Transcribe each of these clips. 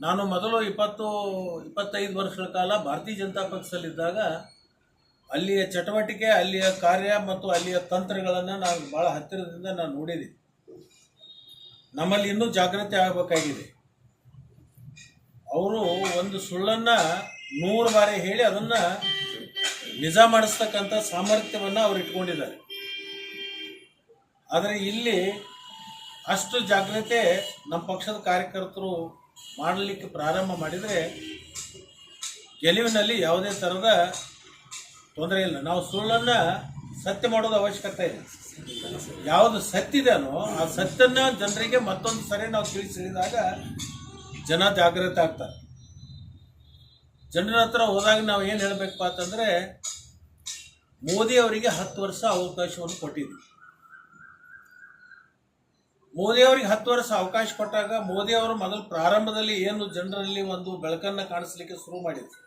ನಾನು ಮೊದಲು 25 ವರ್ಷಗಳ ಕಾಲ ಭಾರತೀಯ ಜನತಾ ಪಕ್ಷದಲ್ಲಿದ್ದಾಗ ಅಲ್ಲಿಯ ಚಟುವಟಿಕೆ, ಅಲ್ಲಿಯ ಕಾರ್ಯ ಮತ್ತು ಅಲ್ಲಿಯ ತಂತ್ರಗಳನ್ನು ನಾನು ಭಾಳ ಹತ್ತಿರದಿಂದ ನಾನು ನೋಡಿದ್ದೀನಿ. ನಮ್ಮಲ್ಲಿ ಇನ್ನೂ ಜಾಗೃತಿ ಆಗಬೇಕಾಗಿದೆ. ಅವರು ಒಂದು ಸುಳ್ಳನ್ನು 100 ಬಾರಿ ಹೇಳಿ ಅದನ್ನು ನಿಜ ಮಾಡಿಸ್ತಕ್ಕಂಥ ಸಾಮರ್ಥ್ಯವನ್ನು ಅವರು ಇಟ್ಕೊಂಡಿದ್ದಾರೆ. ಆದರೆ ಇಲ್ಲಿ ಅಷ್ಟು ಜಾಗೃತಿ ನಮ್ಮ ಪಕ್ಷದ ಕಾರ್ಯಕರ್ತರು ಮಾಡಲಿಕ್ಕೆ ಪ್ರಾರಂಭ ಮಾಡಿದರೆ ಗೆಲುವಿನಲ್ಲಿ ಯಾವುದೇ ಥರದ ತೊಂದರೆ ಇಲ್ಲ. ನಾವು ಸುಳ್ಳನ್ನು ಸತ್ಯ ಮಾಡೋದು ಅವಶ್ಯಕತೆ ಇದೆ. ಯಾವುದು ಸತ್ತಿದೆನೋ ಆ ಸತ್ಯನ ಜನರಿಗೆ ಮತ್ತೊಂದು ಸರಿ ನಾವು ತಿಳಿಸಿದಾಗ ಜನ ಜಾಗೃತಿ ಆಗ್ತಾರೆ. ಜನರ ಹತ್ರ ಹೋದಾಗ ನಾವು ಏನು ಹೇಳಬೇಕಪ್ಪ ಅಂತಂದರೆ, ಮೋದಿ ಅವರಿಗೆ 10 ವರ್ಷ ಅವಕಾಶವನ್ನು ಕೊಟ್ಟಿದ್ವಿ. ಮೋದಿ ಅವರಿಗೆ 10 ವರ್ಷ ಅವಕಾಶ ಕೊಟ್ಟಾಗ ಮೋದಿ ಅವರು ಮೊದಲು ಪ್ರಾರಂಭದಲ್ಲಿ ಏನು ಜನರಲ್ಲಿ ಒಂದು ಬೆಳಕನ್ನು ಕಾಣಿಸ್ಲಿಕ್ಕೆ ಶುರು ಮಾಡಿದ್ರು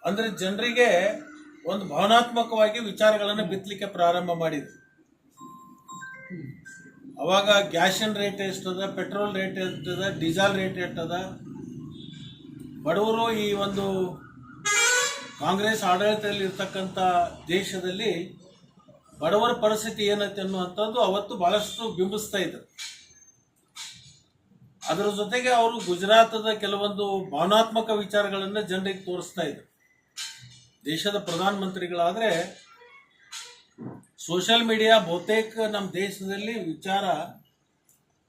ಅಂದರೆ ಜನರಿಗೆ ಒಂದು ಭಾವನಾತ್ಮಕವಾಗಿ ವಿಚಾರಗಳನ್ನು ಬಿತ್ತಲಿಕ್ಕೆ ಪ್ರಾರಂಭ ಮಾಡಿದ್ರು. ಅವಾಗ ಗ್ಯಾಸಿನ ರೇಟ್ ಎಷ್ಟದ, ಪೆಟ್ರೋಲ್ ರೇಟ್ ಎಷ್ಟದ, ಡೀಸೆಲ್ ರೇಟ್ ಎಷ್ಟದ, ಬಡವರು ಈ ಒಂದು ಕಾಂಗ್ರೆಸ್ ಆಡಳಿತದಲ್ಲಿ ಇರ್ತಕ್ಕಂಥ ದೇಶದಲ್ಲಿ ಬಡವರ ಪರಿಸ್ಥಿತಿ ಏನೈತೆ ಅನ್ನುವಂಥದ್ದು ಅವತ್ತು ಬಹಳಷ್ಟು ಬಿಂಬಿಸ್ತಾ ಇದ್ರು. ಅದರ ಜೊತೆಗೆ ಅವರು ಗುಜರಾತದ ಕೆಲವೊಂದು ಭಾವನಾತ್ಮಕ ವಿಚಾರಗಳನ್ನು ಜನರಿಗೆ ತೋರಿಸ್ತಾ ಇದ್ರು. ದೇಶದ ಪ್ರಧಾನಮಂತ್ರಿಗಳಾದರೆ ಸೋಷಿಯಲ್ ಮೀಡಿಯಾ ಬಹುತೇಕ ನಮ್ಮ ದೇಶದಲ್ಲಿ ವಿಚಾರ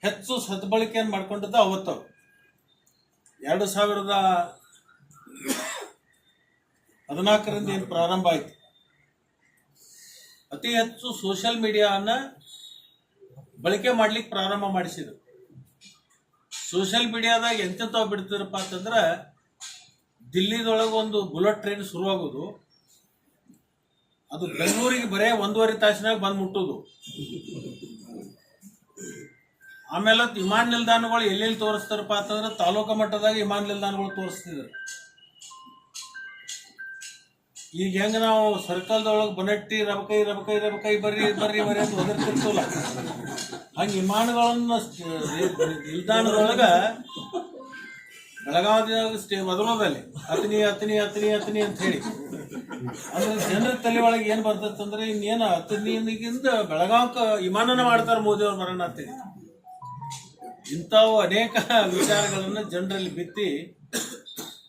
ಹೆಚ್ಚು ಸದ್ಬಳಕೆಯನ್ನು ಮಾಡ್ಕೊಂಡದ್ದು ಅವತ್ತು. 2014ರಿಂದ ಏನು ಪ್ರಾರಂಭ ಆಯಿತು, ಅತಿ ಹೆಚ್ಚು ಸೋಷಿಯಲ್ ಮೀಡಿಯಾವನ್ನು ಬಳಕೆ ಮಾಡ್ಲಿಕ್ಕೆ ಪ್ರಾರಂಭ ಮಾಡಿಸಿದ್ರು. ಸೋಷಿಯಲ್ ಮೀಡಿಯಾದಾಗ ಎಂತೆಂಥವು ಬಿಡ್ತಿದ್ರಪ್ಪ ಅಂತಂದ್ರೆ, ದಿಲ್ಲಿದೊಳಗೆ ಒಂದು ಬುಲೆಟ್ ಟ್ರೈನ್ ಶುರುವಾಗೋದು, ಅದು ಬೆಂಗಳೂರಿಗೆ ಬರೇ 1.5 ತಾಸಿನಾಗ ಬಂದು ಮುಟ್ಟೋದು. ಆಮೇಲೆ ವಿಮಾನ ನಿಲ್ದಾಣಗಳು ಎಲ್ಲೆಲ್ಲಿ ತೋರಿಸ್ತಾರಪ್ಪ ಅಂತಂದ್ರೆ ತಾಲೂಕು ಮಟ್ಟದಾಗ ವಿಮಾನ ನಿಲ್ದಾಣಗಳು ತೋರಿಸ್ತಿದ್ರು. ಈಗ ಹೆಂಗೆ ನಾವು ಸರ್ಕಲ್ದೊಳಗೆ ಬನಟ್ಟಿ ರಬಕೈ ರಬಕೈ ರಬಕೈ ಬರ್ರಿ ಬರ್ರಿ ಬರ್ರಿ ಅಂತ ಒದರ್ತಿರ್ತಲ್ಲ, ಹಂಗೆ ವಿಮಾನಗಳನ್ನು ನಿಲ್ದಾಣದೊಳಗೆ ಬೆಳಗಾವಿದಾಗ ಮೊದಲದಲ್ಲಿ ಅತನಿ ಅತನಿ ಅತನಿ ಅತನಿ ಅಂತ ಹೇಳಿ ಅಂದ್ರೆ ಜನರ ತಲೆ ಒಳಗೆ ಏನು ಬರ್ತೈತಂದ್ರೆ, ಇನ್ನೇನು ಅತನಿಗಿಂತ ಬೆಳಗಾವಕ್ಕೆ ವಿಮಾನನ ಮಾಡ್ತಾರೆ ಮೋದಿ ಅವ್ರು ಬರೋಣ ಅಂತೇಳಿ. ಇಂಥವು ಅನೇಕ ವಿಚಾರಗಳನ್ನು ಜನರಲ್ಲಿ ಬಿತ್ತಿ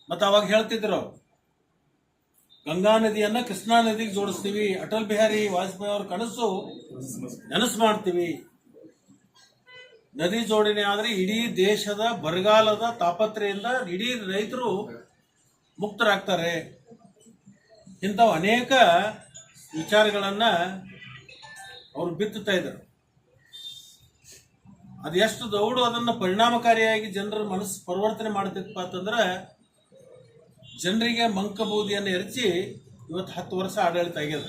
ಮತ್ತು ಅವಾಗ ಹೇಳ್ತಿದ್ರು, ಗಂಗಾ ನದಿಯನ್ನು ಕೃಷ್ಣಾ ನದಿಗೆ ಜೋಡಿಸ್ತೀವಿ, ಅಟಲ್ ಬಿಹಾರಿ ವಾಜಪೇಯಿ ಅವ್ರ ನನಸು ಮಾಡ್ತೀವಿ, ನದಿ ಜೋಡಣೆ ಆದರೆ ಇಡೀ ದೇಶದ ಬರಗಾಲದ ತಾಪತ್ರೆಯಿಂದ ಇಡೀ ರೈತರು ಮುಕ್ತರಾಗ್ತಾರೆ. ಇಂಥವು ಅನೇಕ ವಿಚಾರಗಳನ್ನು ಅವರು ಬಿತ್ತುತ್ತಾ ಇದ್ದರು. ಅದು ಎಷ್ಟು ದೌಡು ಅದನ್ನು ಪರಿಣಾಮಕಾರಿಯಾಗಿ ಜನರ ಮನಸ್ಸು ಪರಿವರ್ತನೆ ಮಾಡ್ತಿತ್ತಪ್ಪ ಅಂತಂದ್ರೆ, ಜನರಿಗೆ ಮಂಕಬೂದಿಯನ್ನು ಎರಚಿ ಇವತ್ತು 10 ವರ್ಷ ಆಡಳಿತ ಆಗ್ಯದ.